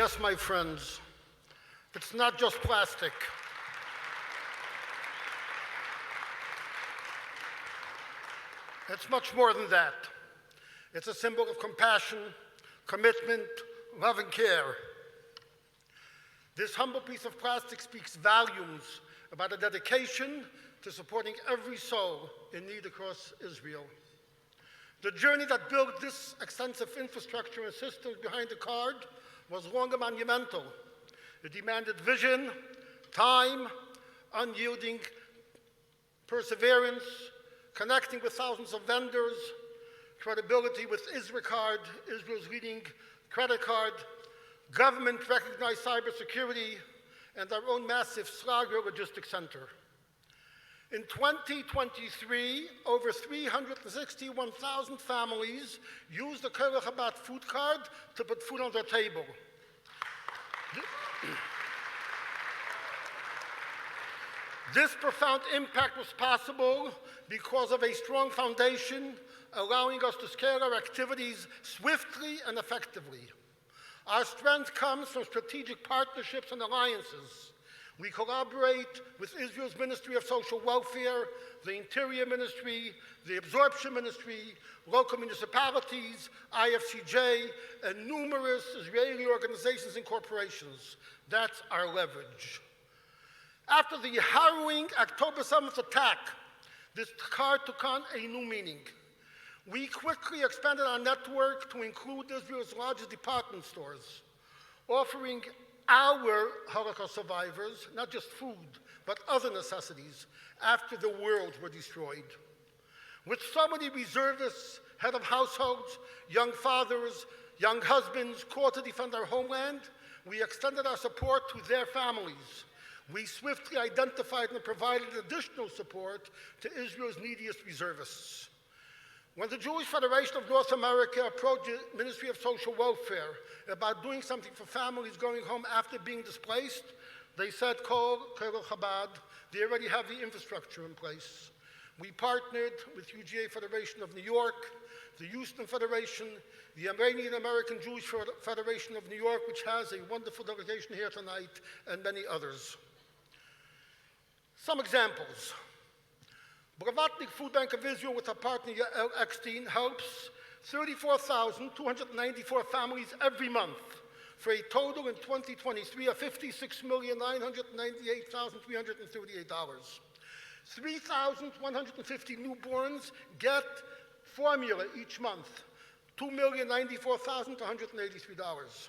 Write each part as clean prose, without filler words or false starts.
Yes, my friends, it's not just plastic. It's much more than that. It's a symbol of compassion, commitment, love, and care. This humble piece of plastic speaks volumes about a dedication to supporting every soul in need across Israel. The journey that built this extensive infrastructure and systems behind the card was long and monumental. It demanded vision, time, unyielding perseverance, connecting with thousands of vendors, credibility with Isracard, Israel's leading credit card, government-recognized cybersecurity, and our own massive Slager logistics center. In 2023, over 361,000 families used the Colel Chabad food card to put food on their table. This profound impact was possible because of a strong foundation allowing us to scale our activities swiftly and effectively. Our strength comes from strategic partnerships and alliances. We collaborate with Israel's Ministry of Social Welfare, the Interior Ministry, the Absorption Ministry, local municipalities, IFCJ, and numerous Israeli organizations and corporations. That's our leverage. After the harrowing October 7th attack, this card took on a new meaning. We quickly expanded our network to include Israel's largest department stores, offering our Holocaust survivors not just food, but other necessities after the world were destroyed. With so many reservists, head of households, young fathers, young husbands called to defend our homeland, we extended our support to their families. We swiftly identified and provided additional support to Israel's neediest reservists. When the Jewish Federation of North America approached the Ministry of Social Welfare about doing something for families going home after being displaced, they said, call Chabad. They already have the infrastructure in place. We partnered with UGA Federation of New York, the Houston Federation, the Iranian American Jewish Federation of New York, which has a wonderful delegation here tonight, and many others. Some examples. Blavatnik Food Bank of Israel, with our partner Yael Eckstein, helps 34,294 families every month for a total in 2023 of $56,998,338. 3,150 newborns get formula each month, $2,094,183.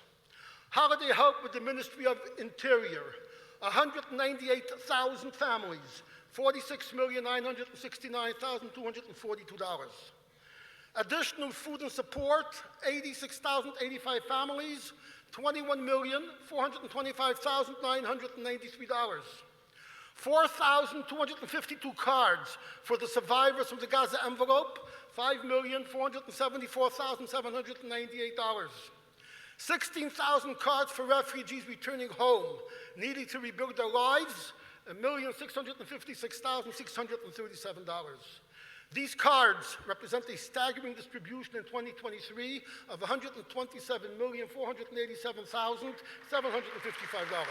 Holiday help with the Ministry of Interior, 198,000 families, $46,969,242. Additional food and support, 86,085 families, $21,425,993. 4,252 cards for the survivors from the Gaza envelope, $5,474,798. 16,000 cards for refugees returning home, needing to rebuild their lives, $1,656,637. These cards represent a staggering distribution in 2023 of $127,487,755.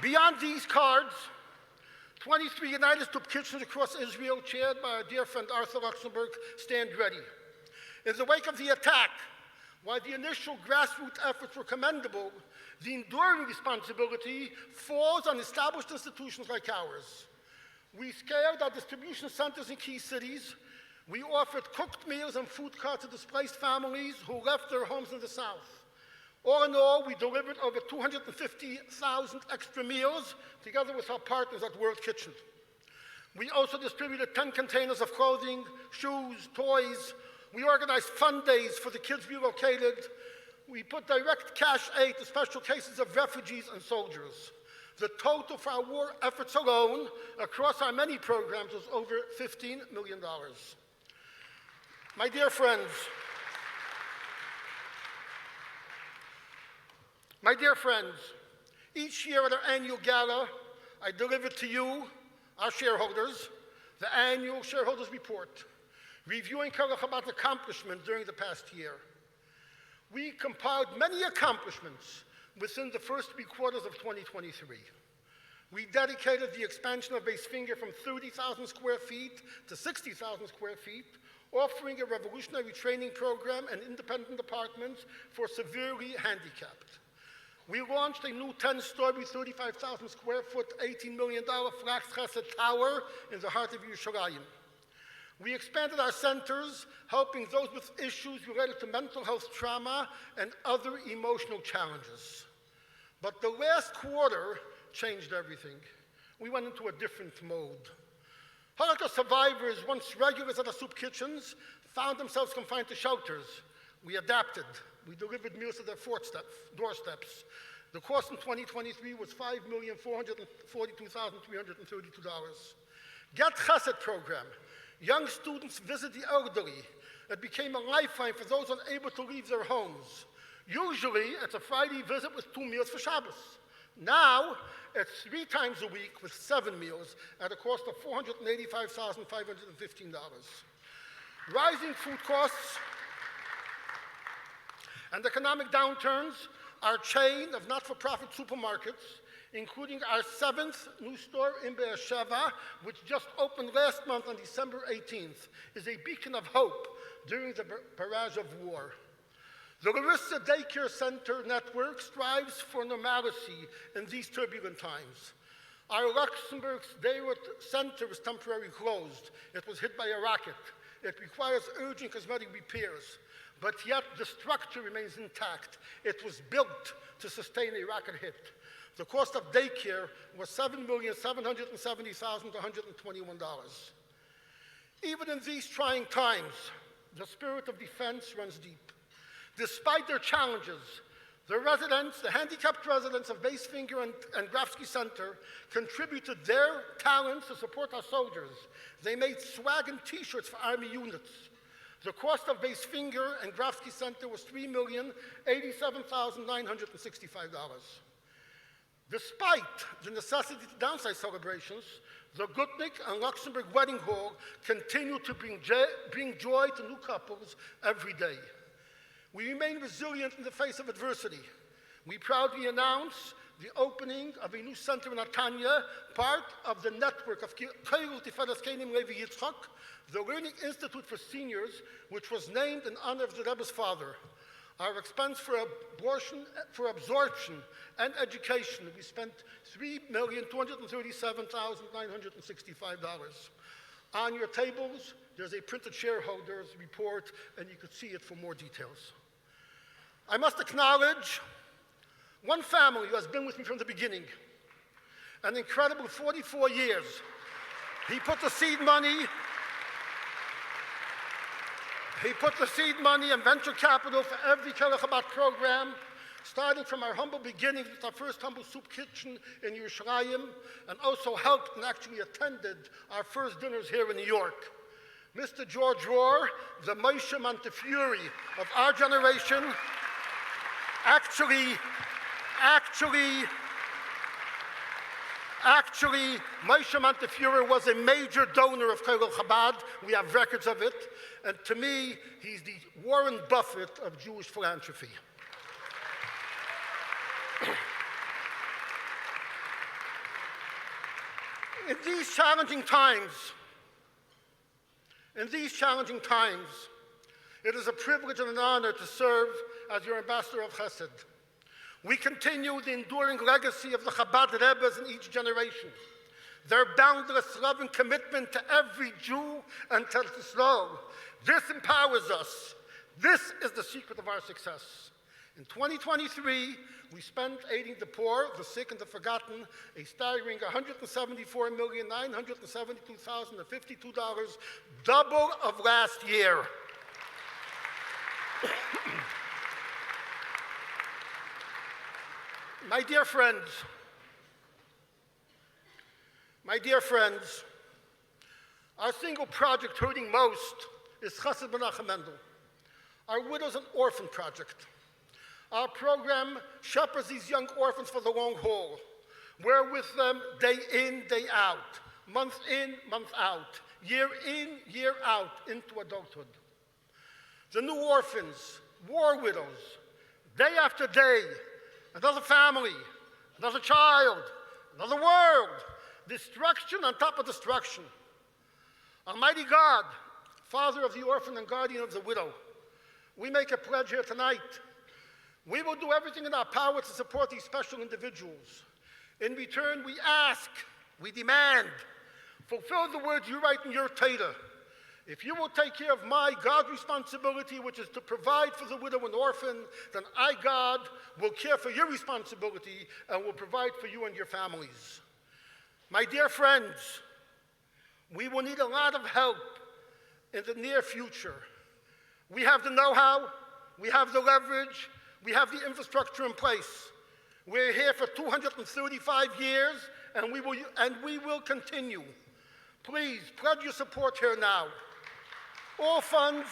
Beyond these cards, 23 United Soup Kitchens across Israel, chaired by our dear friend Arthur Luxembourg, stand ready. In the wake of the attack, while the initial grassroots efforts were commendable, the enduring responsibility falls on established institutions like ours. We scaled our distribution centers in key cities. We offered cooked meals and food cards to displaced families who left their homes in the South. All in all, we delivered over 250,000 extra meals together with our partners at World Kitchen. We also distributed 10 containers of clothing, shoes, toys. We organized fun days for the kids relocated. We put direct cash aid to special cases of refugees and soldiers. The total for our war efforts alone across our many programs was over $15 million. My dear friends, each year at our annual gala, I deliver to you, our shareholders, the annual shareholders report, reviewing Colel Chabad's accomplishments during the past year. We compiled many accomplishments within the first 3 quarters of 2023. We dedicated the expansion of Beis Finger from 30,000 square feet to 60,000 square feet, offering a revolutionary training program and independent apartments for severely handicapped. We launched a new 10-story, 35,000 square foot, $18 million Flax Chesed Tower in the heart of Yerushalayim. We expanded our centers, helping those with issues related to mental health trauma and other emotional challenges. But the last quarter changed everything. We went into a different mode. Holocaust survivors, once regulars at the soup kitchens, found themselves confined to shelters. We adapted. We delivered meals to their doorsteps. The cost in 2023 was $5,442,332. Get Chesed program. Young students visit the elderly. It became a lifeline for those unable to leave their homes. Usually, it's a Friday visit with 2 meals for Shabbos. Now, it's 3 times a week with 7 meals at a cost of $485,515. Rising food costs and economic downturns, our chain of not-for-profit supermarkets, including our 7th new store in Be'er Sheva, which just opened last month on December 18th, is a beacon of hope during the barrage of war. The Larissa Daycare Center network strives for normalcy in these turbulent times. Our Luxembourg Beirut Center is temporarily closed. It was hit by a rocket. It requires urgent cosmetic repairs, but yet the structure remains intact. It was built to sustain a rocket hit. The cost of daycare was $7,770,121. Even in these trying times, the spirit of defense runs deep. Despite their challenges, the handicapped residents of Beis Finger and Grafsky Center contributed their talents to support our soldiers. They made swag and t-shirts for Army units. The cost of Beis Finger and Grafsky Center was $3,087,965. Despite the necessity to downsize celebrations, the Gutnick and Luxembourg Wedding Hall continue to bring joy to new couples every day. We remain resilient in the face of adversity. We proudly announce the opening of a new center in Netanya, part of the network of Colel Tiferes Kenim Levi Yitzchak, the Learning Institute for Seniors, which was named in honor of the Rebbe's father. Our expense for absorption and education, we spent $3,237,965. On your tables, there's a printed shareholders report, and you could see it for more details. I must acknowledge one family who has been with me from the beginning, an incredible 44 years. He put the seed money and venture capital for every Colel Chabad program, starting from our humble beginnings with our first humble soup kitchen in Yerushalayim, and also helped and actually attended our first dinners here in New York. Mr. George Rohr, the Moshe Montefiore of our generation, actually, Moshe Montefiore was a major donor of Colel Chabad. We have records of it. And to me, he's the Warren Buffett of Jewish philanthropy. In these challenging times, it is a privilege and an honor to serve as your ambassador of Chesed. We continue the enduring legacy of the Chabad Rebbes in each generation, their boundless love and commitment to every Jew and to Israel. This empowers us. This is the secret of our success. In 2023, we spent aiding the poor, the sick, and the forgotten, a staggering $174,972,052, double of last year. My dear friends, our single project hurting most is Chesed Menachem Mendel, our Widows and Orphan Project. Our program shepherds these young orphans for the long haul. We're with them day in, day out, month in, month out, year in, year out, into adulthood. The new orphans, war widows, day after day, another family, another child, another world, destruction on top of destruction. Almighty God, Father of the orphan and guardian of the widow, we make a pledge here tonight. We will do everything in our power to support these special individuals. In return, we ask, we demand, fulfill the words you write in your Torah. If you will take care of my God responsibility, which is to provide for the widow and orphan, then I, God, will care for your responsibility and will provide for you and your families. My dear friends, we will need a lot of help in the near future. We have the know-how, we have the leverage, we have the infrastructure in place. We're here for 235 years, and we will continue. Please, pledge your support here now. All funds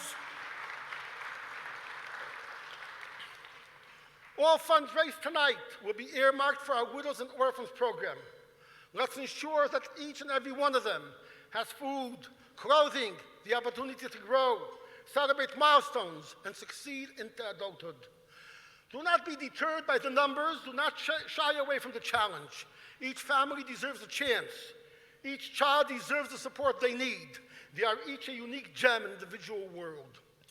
raised tonight will be earmarked for our Widows and Orphans program. Let's ensure that each and every one of them has food, clothing, the opportunity to grow, celebrate milestones, and succeed into adulthood. Do not be deterred by the numbers. Do not shy away from the challenge. Each family deserves a chance. Each child deserves the support they need. They are each a unique gem in the individual world.